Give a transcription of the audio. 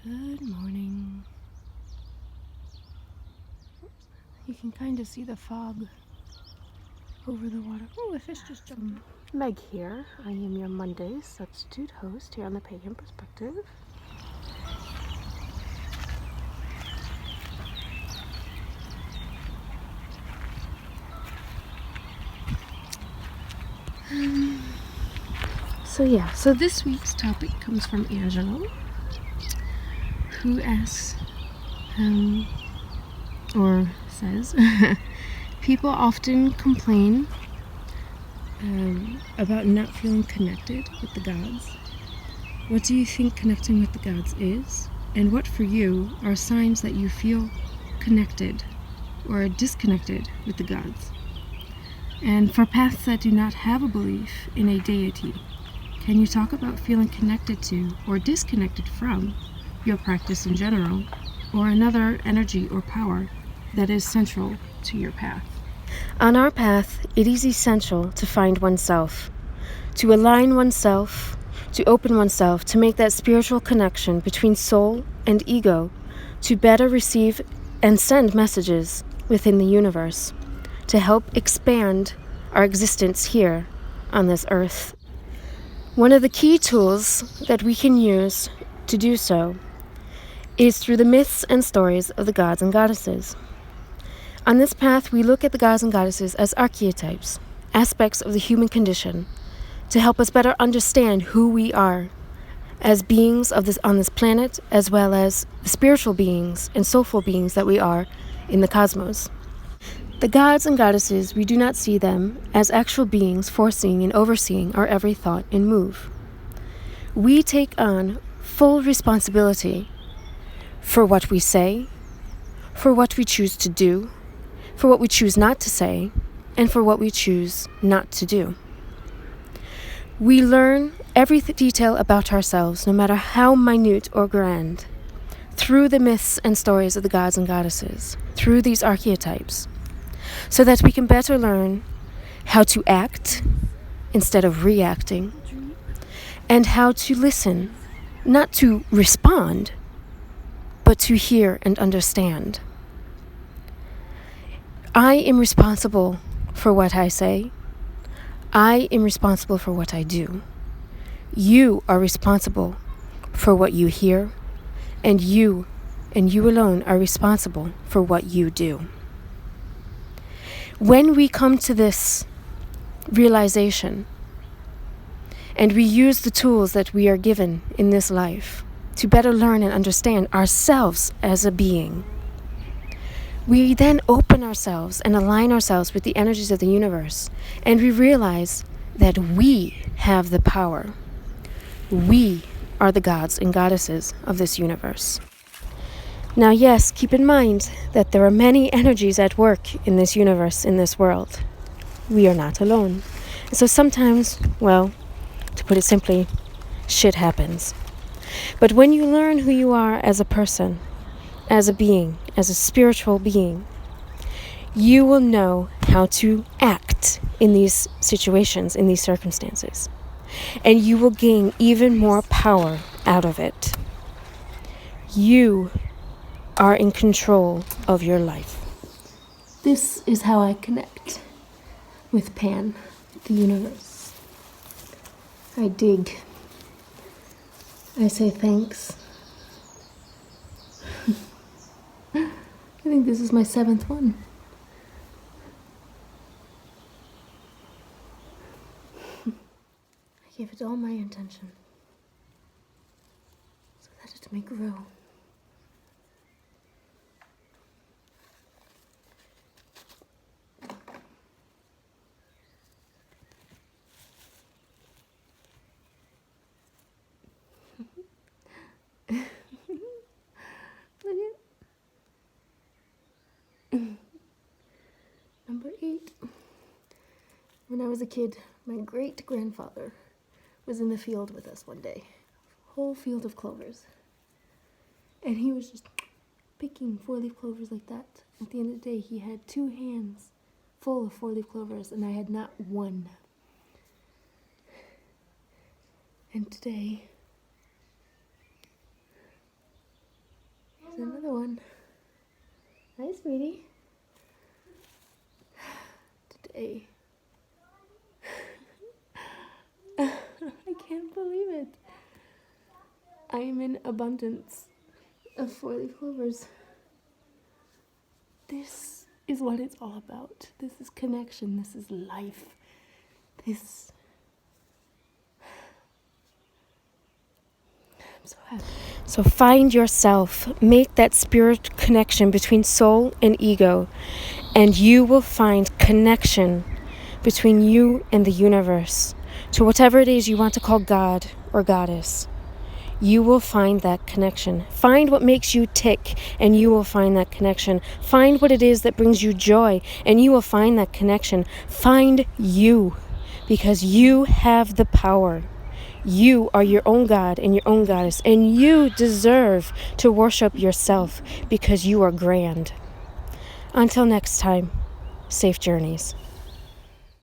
Good morning. You can kind of see the fog over the water. Oh, a fish just jumped in. Meg here. I am your Monday substitute host here on the Pagan Perspective. So this week's topic comes from Angelo, who asks, or says, people often complain about not feeling connected with the gods. What do you think connecting with the gods is? And what for you are signs that you feel connected or disconnected with the gods? And for paths that do not have a belief in a deity, can you talk about feeling connected to or disconnected from your practice in general, or another energy or power that is central to your path? On our path, it is essential to find oneself, to align oneself, to open oneself, to make that spiritual connection between soul and ego, to better receive and send messages within the universe, to help expand our existence here on this earth. One of the key tools that we can use to do so is through the myths and stories of the gods and goddesses. On this path, we look at the gods and goddesses as archetypes, aspects of the human condition, to help us better understand who we are as beings of on this planet, as well as the spiritual beings and soulful beings that we are in the cosmos. The gods and goddesses, we do not see them as actual beings foreseeing and overseeing our every thought and move. We take on full responsibility for what we say, for what we choose to do, for what we choose not to say, and for what we choose not to do. We learn every detail about ourselves, no matter how minute or grand, through the myths and stories of the gods and goddesses, through these archetypes, so that we can better learn how to act instead of reacting, and how to listen, not to respond, but to hear and understand. I am responsible for what I say. I am responsible for what I do. You are responsible for what you hear, and you alone are responsible for what you do. When we come to this realization, and we use the tools that we are given in this life to better learn and understand ourselves as a being, we then open ourselves and align ourselves with the energies of the universe, and we realize that we have the power. We are the gods and goddesses of this universe. Now, yes, keep in mind that there are many energies at work in this universe, in this world. We are not alone. So sometimes, well, to put it simply, shit happens. But when you learn who you are as a person, as a being, as a spiritual being, you will know how to act in these situations, in these circumstances. And you will gain even more power out of it. You are in control of your life. This is how I connect with Pan, the universe. I dig. I say thanks. I think this is my 7th one. I gave it all my intention so that it may grow. Number 8. When I was a kid, my great-grandfather was in the field with us one day. A whole field of clovers. And he was just picking 4-leaf clovers like that. At the end of the day, he had 2 hands full of 4-leaf clovers, and I had not one. And today, Another one. Hi, sweetie. Today. I can't believe it. I am in abundance of 4-leaf clovers. This is what it's all about. This is connection. This is life. This. I'm so happy. So find yourself. Make that spirit connection between soul and ego. And you will find connection between you and the universe. To whatever it is you want to call God or Goddess. You will find that connection. Find what makes you tick, and you will find that connection. Find what it is that brings you joy, and you will find that connection. Find you, because you have the power. You are your own God and your own goddess, and you deserve to worship yourself because you are grand. Until next time, safe journeys.